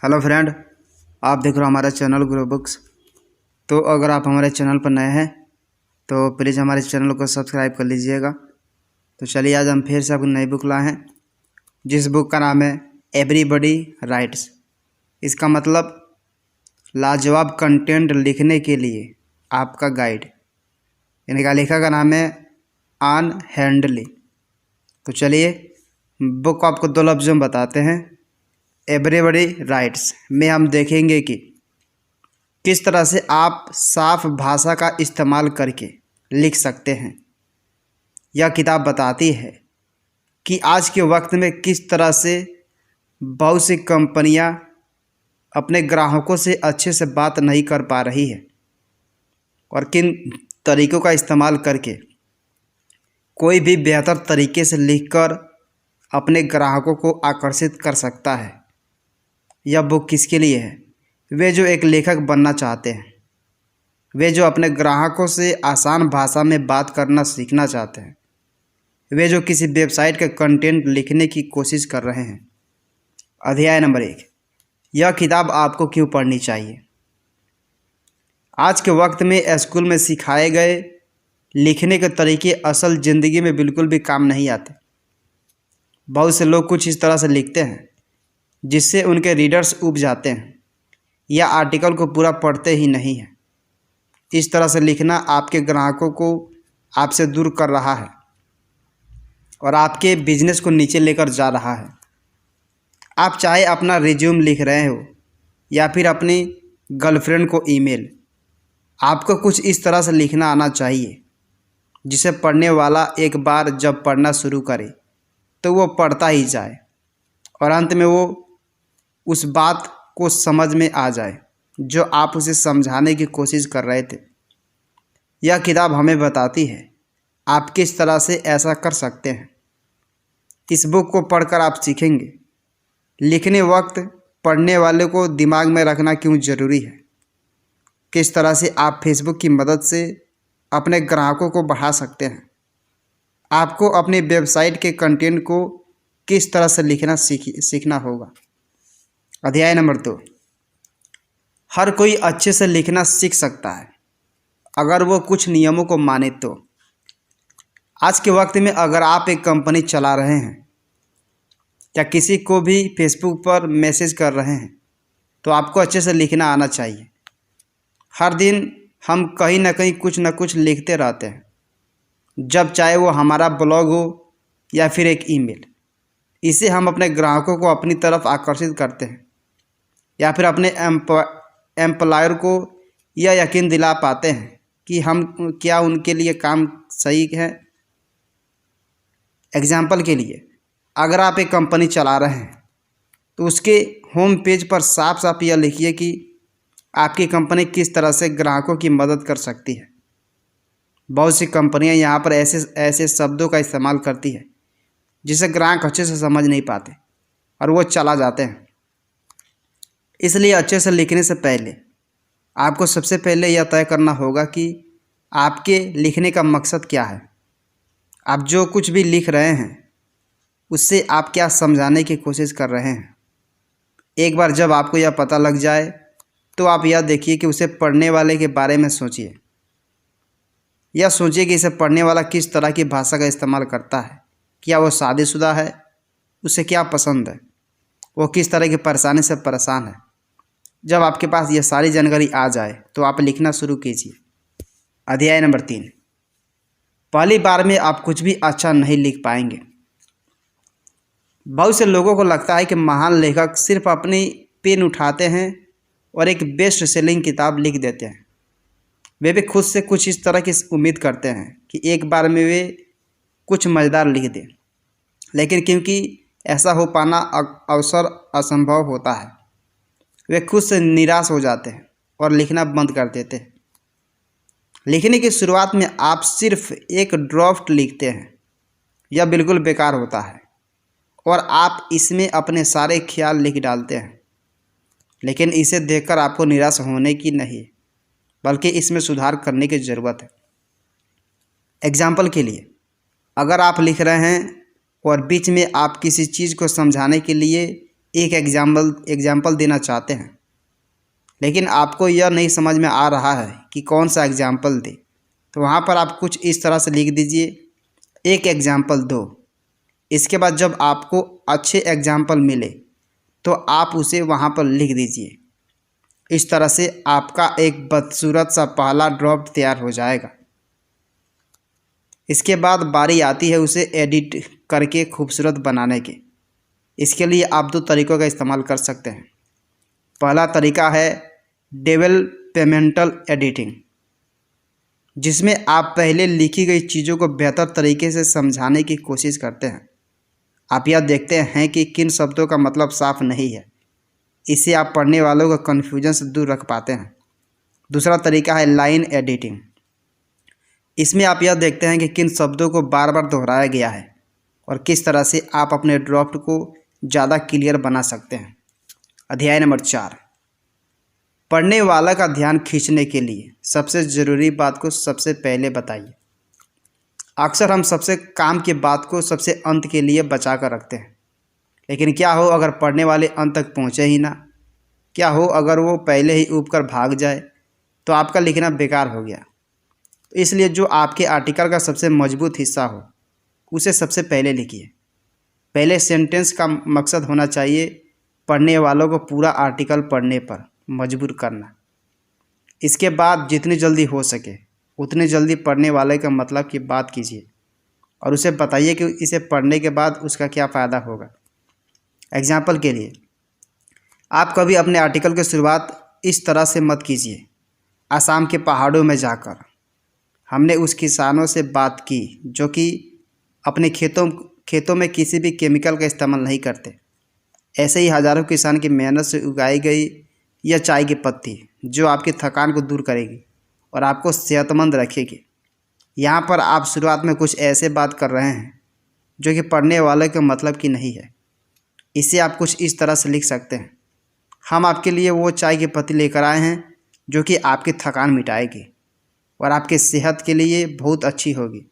Hello friend, आप देख रहे हो हमारा चैनल ग्रो बुक्स। तो अगर आप हमारे चैनल पर नए हैं तो प्लीज़ हमारे चैनल को सब्सक्राइब कर लीजिएगा। तो चलिए आज हम फिर से एक नई बुक लाए हैं, जिस बुक का नाम है एवरीबॉडी राइट्स। इसका मतलब लाजवाब कंटेंट लिखने के लिए आपका गाइड। इनका लेखक का नाम है आन हैंडली। तो चलिए बुक को आपको दो लफ्ज़ों में बताते हैं। एवरीबॉडी राइट्स में हम देखेंगे कि किस तरह से आप साफ भाषा का इस्तेमाल करके लिख सकते हैं। यह किताब बताती है कि आज के वक्त में किस तरह से बहुत सी कंपनियां अपने ग्राहकों से अच्छे से बात नहीं कर पा रही है और किन तरीक़ों का इस्तेमाल करके कोई भी बेहतर तरीके से लिखकर अपने ग्राहकों को आकर्षित कर सकता है। यह बुक किसके लिए है? वे जो एक लेखक बनना चाहते हैं, वे जो अपने ग्राहकों से आसान भाषा में बात करना सीखना चाहते हैं, वे जो किसी वेबसाइट का कंटेंट लिखने की कोशिश कर रहे हैं। अध्याय नंबर 1, यह किताब आपको क्यों पढ़नी चाहिए। आज के वक्त में स्कूल में सिखाए गए लिखने के तरीके असल ज़िंदगी में बिल्कुल भी काम नहीं आते। बहुत से लोग कुछ इस तरह से लिखते हैं जिससे उनके रीडर्स ऊब जाते हैं या आर्टिकल को पूरा पढ़ते ही नहीं हैं। इस तरह से लिखना आपके ग्राहकों को आपसे दूर कर रहा है और आपके बिजनेस को नीचे लेकर जा रहा है। आप चाहे अपना रिज्यूम लिख रहे हो या फिर अपनी गर्लफ्रेंड को ईमेल, आपको कुछ इस तरह से लिखना आना चाहिए जिसे पढ़ने वाला एक बार जब पढ़ना शुरू करे तो वो पढ़ता ही जाए और अंत में वो उस बात को समझ में आ जाए जो आप उसे समझाने की कोशिश कर रहे थे। यह किताब हमें बताती है आप किस तरह से ऐसा कर सकते हैं। इस बुक को पढ़कर आप सीखेंगे लिखने वक्त पढ़ने वाले को दिमाग में रखना क्यों ज़रूरी है, किस तरह से आप फेसबुक की मदद से अपने ग्राहकों को बढ़ा सकते हैं, आपको अपनी वेबसाइट के कंटेंट को किस तरह से लिखना सीखना होगा। अध्याय नंबर 2, हर कोई अच्छे से लिखना सीख सकता है अगर वो कुछ नियमों को माने तो। आज के वक्त में अगर आप एक कंपनी चला रहे हैं या किसी को भी फेसबुक पर मैसेज कर रहे हैं तो आपको अच्छे से लिखना आना चाहिए। हर दिन हम कहीं ना कहीं कुछ ना कुछ लिखते रहते हैं, जब चाहे वो हमारा ब्लॉग हो या फिर एक ईमेल। इसे हम अपने ग्राहकों को अपनी तरफ आकर्षित करते हैं या फिर अपने एम्प्लॉयर को यह यकीन दिला पाते हैं कि हम क्या उनके लिए काम सही है। एग्जाम्पल के लिए, अगर आप एक कंपनी चला रहे हैं तो उसके होम पेज पर साफ साफ यह लिखिए कि आपकी कंपनी किस तरह से ग्राहकों की मदद कर सकती है। बहुत सी कंपनियां यहाँ पर ऐसे शब्दों का इस्तेमाल करती है जिसे ग्राहक अच्छे से समझ नहीं पाते और वो चला जाते हैं। इसलिए अच्छे से लिखने से पहले आपको सबसे पहले यह तय करना होगा कि आपके लिखने का मकसद क्या है। आप जो कुछ भी लिख रहे हैं उससे आप क्या समझाने की कोशिश कर रहे हैं। एक बार जब आपको यह पता लग जाए तो आप यह देखिए कि उसे पढ़ने वाले के बारे में सोचिए। यह सोचिए कि इसे पढ़ने वाला किस तरह की भाषा का इस्तेमाल करता है। क्या वो शादीशुदा है, उसे क्या पसंद है, वो किस तरह की परेशानी से परेशान है। जब आपके पास ये सारी जानकारी आ जाए तो आप लिखना शुरू कीजिए। अध्याय नंबर 3, पहली बार में आप कुछ भी अच्छा नहीं लिख पाएंगे। बहुत से लोगों को लगता है कि महान लेखक सिर्फ अपनी पेन उठाते हैं और एक बेस्ट सेलिंग किताब लिख देते हैं। वे भी खुद से कुछ इस तरह की उम्मीद करते हैं कि एक बार में वे कुछ मज़ेदार लिख दें, लेकिन क्योंकि ऐसा हो पाना अवसर असंभव होता है, वे खुद से निराश हो जाते हैं और लिखना बंद कर देते हैं। लिखने की शुरुआत में आप सिर्फ एक ड्राफ्ट लिखते हैं, यह बिल्कुल बेकार होता है और आप इसमें अपने सारे ख्याल लिख डालते हैं। लेकिन इसे देखकर आपको निराश होने की नहीं, बल्कि इसमें सुधार करने की ज़रूरत है। एग्जाम्पल के लिए, अगर आप लिख रहे हैं और बीच में आप किसी चीज़ को समझाने के लिए एक एग्जाम्पल देना चाहते हैं, लेकिन आपको यह नहीं समझ में आ रहा है कि कौन सा एग्जाम्पल दे, तो वहाँ पर आप कुछ इस तरह से लिख दीजिए, एक एग्जाम्पल दो। इसके बाद जब आपको अच्छे एग्जाम्पल मिले तो आप उसे वहाँ पर लिख दीजिए। इस तरह से आपका एक बदसूरत सा पहला ड्राफ्ट तैयार हो जाएगा। इसके बाद बारी आती है उसे एडिट करके खूबसूरत बनाने के। इसके लिए आप 2 तरीक़ों का इस्तेमाल कर सकते हैं। पहला तरीका है डेवलपमेंटल एडिटिंग, जिसमें आप पहले लिखी गई चीज़ों को बेहतर तरीके से समझाने की कोशिश करते हैं। आप यह देखते हैं कि किन शब्दों का मतलब साफ नहीं है, इससे आप पढ़ने वालों को कन्फ्यूजन से दूर रख पाते हैं। दूसरा तरीका है लाइन एडिटिंग। इसमें आप यह देखते हैं कि किन शब्दों को बार बार दोहराया गया है और किस तरह से आप अपने ड्राफ्ट को ज़्यादा क्लियर बना सकते हैं। अध्याय नंबर 4, पढ़ने वाला का ध्यान खींचने के लिए सबसे ज़रूरी बात को सबसे पहले बताइए। अक्सर हम सबसे काम की बात को सबसे अंत के लिए बचा कर रखते हैं, लेकिन क्या हो अगर पढ़ने वाले अंत तक पहुँचे ही ना? क्या हो अगर वो पहले ही ऊब कर भाग जाए? तो आपका लिखना बेकार हो गया। तो इसलिए जो आपके आर्टिकल का सबसे मजबूत हिस्सा हो उसे सबसे पहले लिखिए। पहले सेंटेंस का मकसद होना चाहिए पढ़ने वालों को पूरा आर्टिकल पढ़ने पर मजबूर करना। इसके बाद जितनी जल्दी हो सके उतनी जल्दी पढ़ने वाले का मतलब की बात कीजिए और उसे बताइए कि इसे पढ़ने के बाद उसका क्या फ़ायदा होगा। एग्जाम्पल के लिए, आप कभी अपने आर्टिकल की शुरुआत इस तरह से मत कीजिए, असम के पहाड़ों में जाकर हमने उस किसानों से बात की जो कि अपने खेतों में किसी भी केमिकल का इस्तेमाल नहीं करते। ऐसे ही हज़ारों किसान की मेहनत से उगाई गई यह चाय की पत्ती जो आपकी थकान को दूर करेगी और आपको सेहतमंद रखेगी। यहाँ पर आप शुरुआत में कुछ ऐसे बात कर रहे हैं जो कि पढ़ने वाले के मतलब की नहीं है। इसे आप कुछ इस तरह से लिख सकते हैं, हम आपके लिए वो चाय की पत्ती लेकर आए हैं जो कि आपकी थकान मिटाएगी और आपकी सेहत के लिए बहुत अच्छी होगी।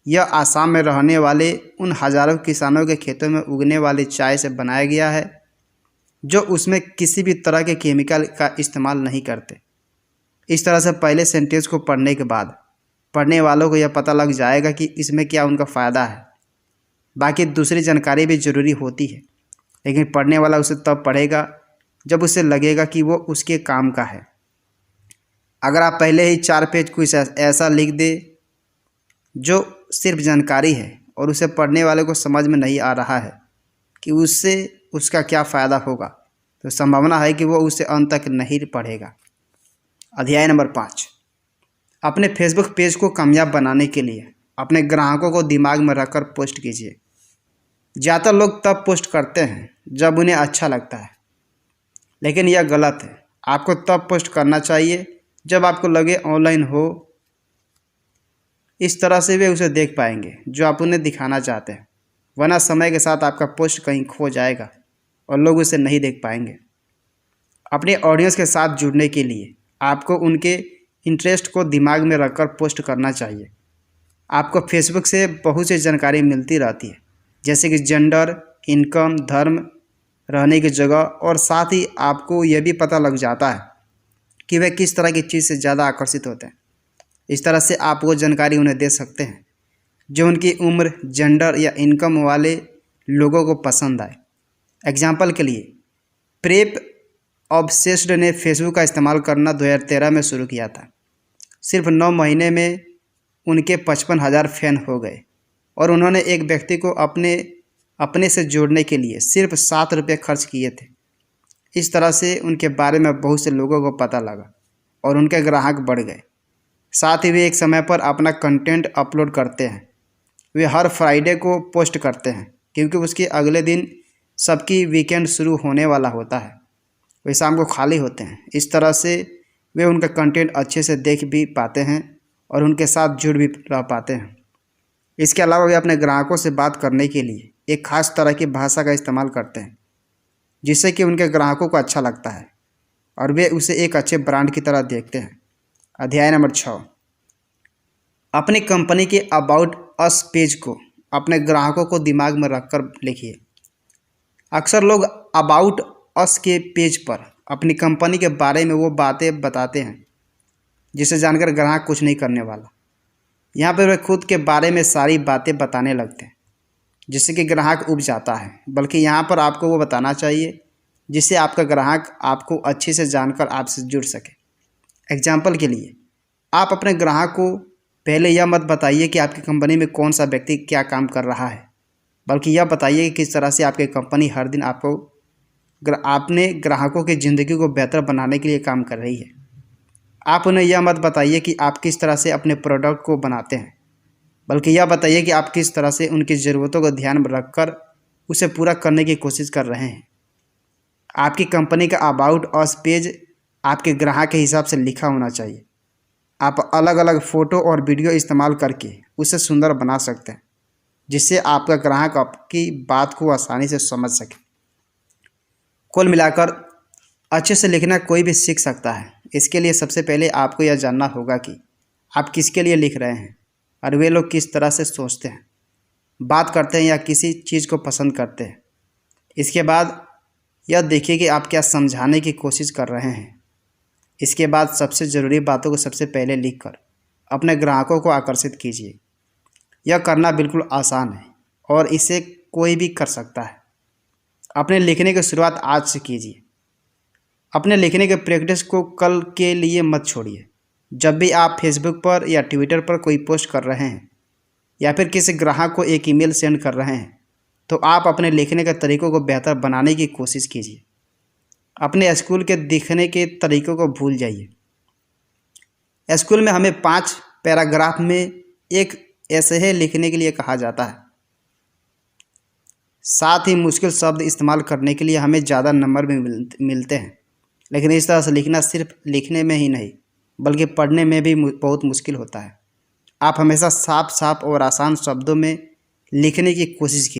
यह आसाम में रहने वाले उन हज़ारों किसानों के खेतों में उगने वाली चाय से बनाया गया है जो उसमें किसी भी तरह के केमिकल का इस्तेमाल नहीं करते। इस तरह से पहले सेंटेंस को पढ़ने के बाद पढ़ने वालों को यह पता लग जाएगा कि इसमें क्या उनका फ़ायदा है। बाकी दूसरी जानकारी भी ज़रूरी होती है, लेकिन पढ़ने वाला उसे तब पढ़ेगा जब उसे लगेगा कि वो उसके काम का है। अगर आप पहले ही 4 पेज कुछ ऐसा लिख दे जो सिर्फ जानकारी है और उसे पढ़ने वाले को समझ में नहीं आ रहा है कि उससे उसका क्या फ़ायदा होगा, तो संभावना है कि वो उसे अंत तक नहीं पढ़ेगा। अध्याय नंबर 5, अपने फेसबुक पेज को कामयाब बनाने के लिए अपने ग्राहकों को दिमाग में रखकर पोस्ट कीजिए। ज़्यादातर लोग तब पोस्ट करते हैं जब उन्हें अच्छा लगता है, लेकिन यह गलत है। आपको तब पोस्ट करना चाहिए जब आपको लगे ऑनलाइन हो। इस तरह से वे उसे देख पाएंगे जो आप उन्हें दिखाना चाहते हैं, वरना समय के साथ आपका पोस्ट कहीं खो जाएगा और लोग उसे नहीं देख पाएंगे। अपने ऑडियंस के साथ जुड़ने के लिए आपको उनके इंटरेस्ट को दिमाग में रखकर पोस्ट करना चाहिए। आपको फेसबुक से बहुत सी जानकारी मिलती रहती है, जैसे कि जेंडर, इनकम, धर्म, रहने की जगह, और साथ ही आपको यह भी पता लग जाता है कि वे किस तरह की चीज़ से ज़्यादा आकर्षित होते हैं। इस तरह से आप वो जानकारी उन्हें दे सकते हैं जो उनकी उम्र, जेंडर या इनकम वाले लोगों को पसंद आए। एग्जाम्पल के लिए, प्रेप ऑब्सेस्ड ने फेसबुक का इस्तेमाल करना 2013 में शुरू किया था। सिर्फ 9 महीने में उनके 55,000 फैन हो गए और उन्होंने एक व्यक्ति को अपने से जोड़ने के लिए सिर्फ 7 रुपये खर्च किए थे। इस तरह से उनके बारे में बहुत से लोगों को पता लगा और उनके ग्राहक बढ़ गए। साथ ही वे एक समय पर अपना कंटेंट अपलोड करते हैं। वे हर फ्राइडे को पोस्ट करते हैं क्योंकि उसके अगले दिन सबकी वीकेंड शुरू होने वाला होता है। वे शाम को खाली होते हैं। इस तरह से वे उनका कंटेंट अच्छे से देख भी पाते हैं और उनके साथ जुड़ भी रह पाते हैं। इसके अलावा वे अपने ग्राहकों से बात करने के लिए एक ख़ास तरह की भाषा का इस्तेमाल करते हैं जिससे कि उनके ग्राहकों को अच्छा लगता है और वे उसे एक अच्छे ब्रांड की तरह देखते हैं। अध्याय नंबर 6, अपनी कंपनी के अबाउट अस पेज को अपने ग्राहकों को दिमाग में रखकर लिखिए। अक्सर लोग अबाउट अस के पेज पर अपनी कंपनी के बारे में वो बातें बताते हैं जिसे जानकर ग्राहक कुछ नहीं करने वाला। यहाँ पर वे खुद के बारे में सारी बातें बताने लगते हैं जिससे कि ग्राहक उब जाता है। बल्कि यहाँ पर आपको वो बताना चाहिए जिससे आपका ग्राहक आपको अच्छे से जानकर आपसे जुड़ सके। एग्जाम्पल के लिए आप अपने ग्राहक को पहले यह मत बताइए कि आपकी कंपनी में कौन सा व्यक्ति क्या काम कर रहा है, बल्कि यह बताइए कि किस तरह से आपकी कंपनी हर दिन आपने ग्राहकों की ज़िंदगी को बेहतर बनाने के लिए काम कर रही है। आप उन्हें यह मत बताइए कि आप किस तरह से अपने प्रोडक्ट को बनाते हैं, बल्कि यह बताइए कि आप किस तरह से उनकी ज़रूरतों को ध्यान में रखकर उसे पूरा करने की कोशिश कर रहे हैं। आपकी कंपनी का अबाउट अस पेज आपके ग्राहक के हिसाब से लिखा होना चाहिए। आप अलग अलग फ़ोटो और वीडियो इस्तेमाल करके उसे सुंदर बना सकते हैं जिससे आपका ग्राहक आपकी बात को आसानी से समझ सके। कुल मिलाकर अच्छे से लिखना कोई भी सीख सकता है। इसके लिए सबसे पहले आपको यह जानना होगा कि आप किसके लिए लिख रहे हैं और वे लोग किस तरह से सोचते हैं, बात करते हैं या किसी चीज़ को पसंद करते हैं। इसके बाद यह देखिए कि आप क्या समझाने की कोशिश कर रहे हैं। इसके बाद सबसे ज़रूरी बातों को सबसे पहले लिखकर अपने ग्राहकों को आकर्षित कीजिए। यह करना बिल्कुल आसान है और इसे कोई भी कर सकता है। अपने लिखने की शुरुआत आज से कीजिए। अपने लिखने के प्रैक्टिस को कल के लिए मत छोड़िए। जब भी आप फेसबुक पर या ट्विटर पर कोई पोस्ट कर रहे हैं या फिर किसी ग्राहक को एक ईमेल सेंड कर रहे हैं तो आप अपने लिखने के तरीक़ों को बेहतर बनाने की कोशिश कीजिए। अपने स्कूल के दिखने के तरीक़ों को भूल जाइए। स्कूल में हमें 5 पैराग्राफ में एक ऐसे लिखने के लिए कहा जाता है। साथ ही मुश्किल शब्द इस्तेमाल करने के लिए हमें ज़्यादा नंबर भी मिलते हैं। लेकिन इस तरह से लिखना सिर्फ लिखने में ही नहीं बल्कि पढ़ने में भी बहुत मुश्किल होता है। आप हमेशा साफ साफ और आसान शब्दों में लिखने की कोशिश कीजिए।